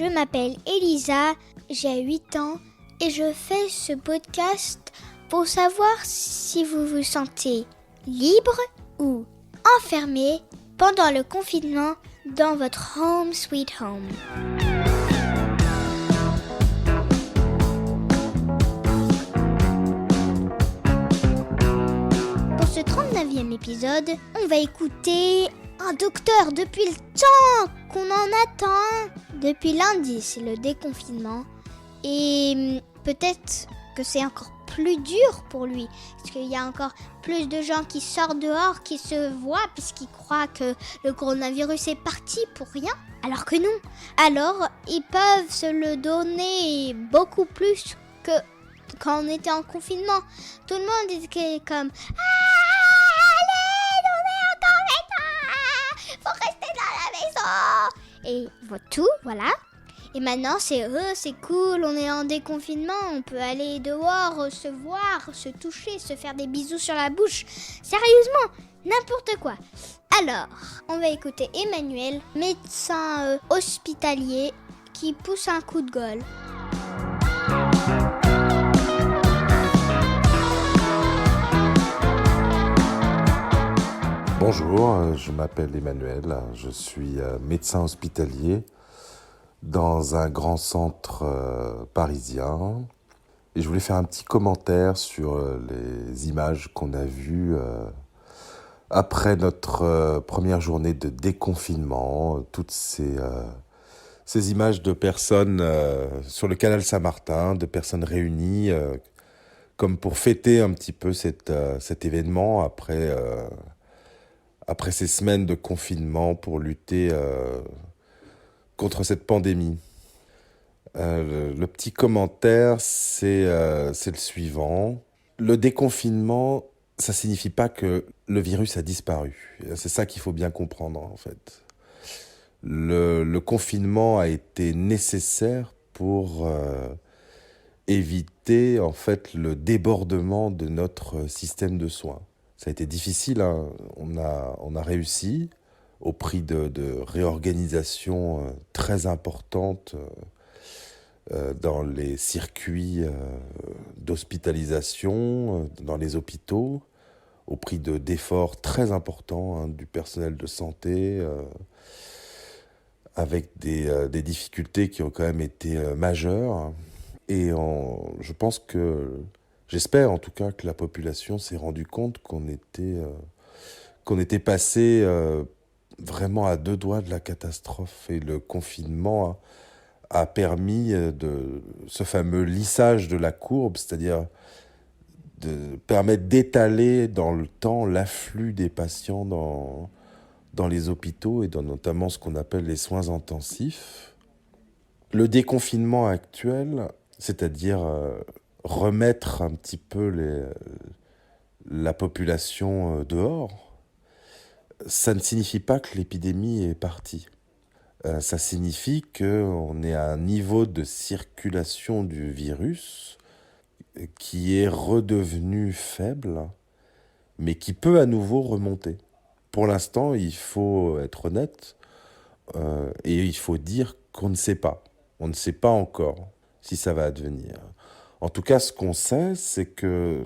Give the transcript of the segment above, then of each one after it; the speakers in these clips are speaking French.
je m'appelle Elisa, j'ai 8 ans et je fais ce podcast pour savoir si vous vous sentez libre ou enfermé pendant le confinement dans votre home sweet home. Pour ce 39e épisode, on va écouter un docteur depuis le temps qu'on en attend. Depuis lundi, c'est le déconfinement. Et peut-être que c'est encore plus dur pour lui. Parce qu'il y a encore plus de gens qui sortent dehors, qui se voient, puisqu'ils croient que le coronavirus est parti pour rien. Alors que non. Alors, ils peuvent se le donner beaucoup plus que quand on était en confinement. Tout le monde était comme... Faut rester dans la maison. Et tout, voilà. Et maintenant, c'est cool, on est en déconfinement, on peut aller dehors, se voir, se toucher, se faire des bisous sur la bouche. Sérieusement, n'importe quoi. Alors, on va écouter Emmanuel, médecin hospitalier, qui pousse un coup de gueule. Bonjour, je m'appelle Emmanuel, je suis médecin hospitalier dans un grand centre parisien et je voulais faire un petit commentaire sur les images qu'on a vues après notre première journée de déconfinement, toutes ces images de personnes sur le canal Saint-Martin, de personnes réunies comme pour fêter un petit peu cet événement après ces semaines de confinement pour lutter contre cette pandémie. Le petit commentaire, c'est le suivant. Le déconfinement, ça signifie pas que le virus a disparu. C'est ça qu'il faut bien comprendre, en fait. Le confinement a été nécessaire pour éviter, en fait, le débordement de notre système de soins. Ça a été difficile, hein. On a réussi au prix de réorganisation très importante dans les circuits d'hospitalisation, dans les hôpitaux, au prix d'efforts très importants du personnel de santé, avec des difficultés qui ont quand même été majeures. Et je pense que... J'espère en tout cas que la population s'est rendue compte qu'on était passé vraiment à 2 doigts de la catastrophe. Et le confinement a permis de ce fameux lissage de la courbe, c'est-à-dire de permettre d'étaler dans le temps l'afflux des patients dans les hôpitaux et dans notamment ce qu'on appelle les soins intensifs. Le déconfinement actuel, c'est-à-dire... remettre un petit peu la population dehors, ça ne signifie pas que l'épidémie est partie. Ça signifie qu'on est à un niveau de circulation du virus qui est redevenu faible, mais qui peut à nouveau remonter. Pour l'instant, il faut être honnête et il faut dire qu'on ne sait pas. On ne sait pas encore si ça va advenir. En tout cas, ce qu'on sait, c'est que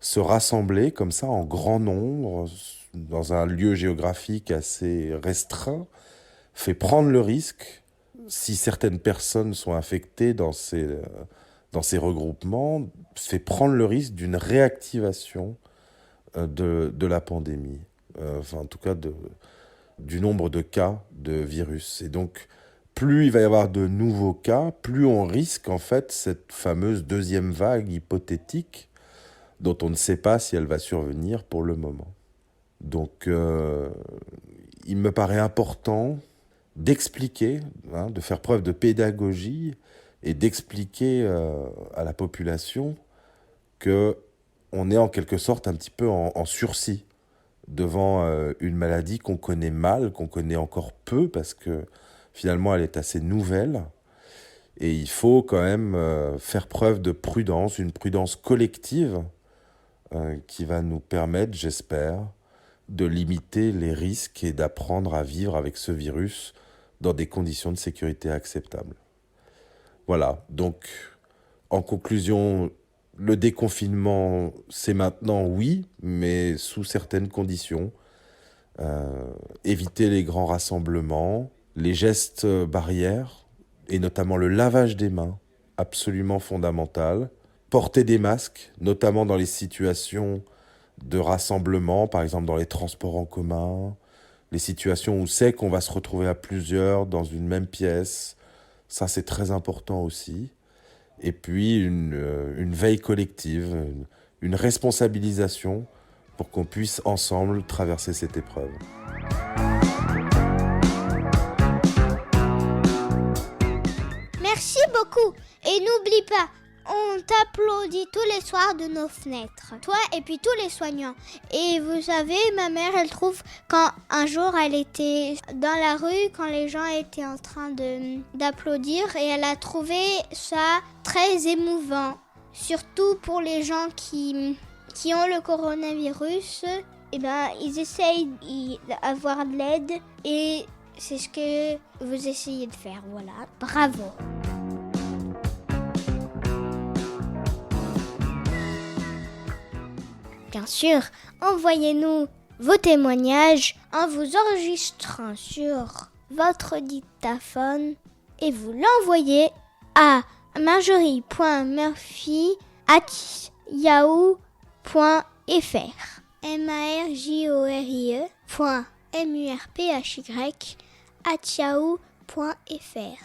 se rassembler comme ça en grand nombre, dans un lieu géographique assez restreint, fait prendre le risque, si certaines personnes sont infectées dans ces regroupements, fait prendre le risque d'une réactivation de la pandémie, en tout cas du nombre de cas de virus. Et donc, plus il va y avoir de nouveaux cas, plus on risque en fait cette fameuse deuxième vague hypothétique dont on ne sait pas si elle va survenir pour le moment. Donc il me paraît important d'expliquer, de faire preuve de pédagogie et d'expliquer à la population qu'on est en quelque sorte un petit peu en sursis devant une maladie qu'on connaît mal, qu'on connaît encore peu parce que finalement, elle est assez nouvelle et il faut quand même faire preuve de prudence, une prudence collective qui va nous permettre, j'espère, de limiter les risques et d'apprendre à vivre avec ce virus dans des conditions de sécurité acceptables. Voilà, donc en conclusion, le déconfinement, c'est maintenant, oui, mais sous certaines conditions. Éviter les grands rassemblements, les gestes barrières, et notamment le lavage des mains, absolument fondamental. Porter des masques, notamment dans les situations de rassemblement, par exemple dans les transports en commun, les situations où c'est qu'on va se retrouver à plusieurs dans une même pièce. Ça, c'est très important aussi. Et puis, une veille collective, une responsabilisation pour qu'on puisse ensemble traverser cette épreuve. Merci beaucoup. Et n'oublie pas, on t'applaudit tous les soirs de nos fenêtres. Toi et puis tous les soignants. Et vous savez, ma mère, elle trouve quand un jour elle était dans la rue, quand les gens étaient en train d'applaudir, et elle a trouvé ça très émouvant. Surtout pour les gens qui ont le coronavirus, ils essayent d'avoir de l'aide et c'est ce que vous essayez de faire. Voilà, bravo. Bien sûr, envoyez-nous vos témoignages en vous enregistrant sur votre dictaphone et vous l'envoyez à marjorie.murphy@yahoo.fr marjorie.murphy@yahoo.fr.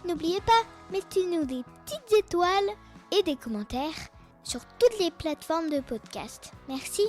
N'oubliez pas, mettez-nous des petites étoiles et des commentaires sur toutes les plateformes de podcast. Merci.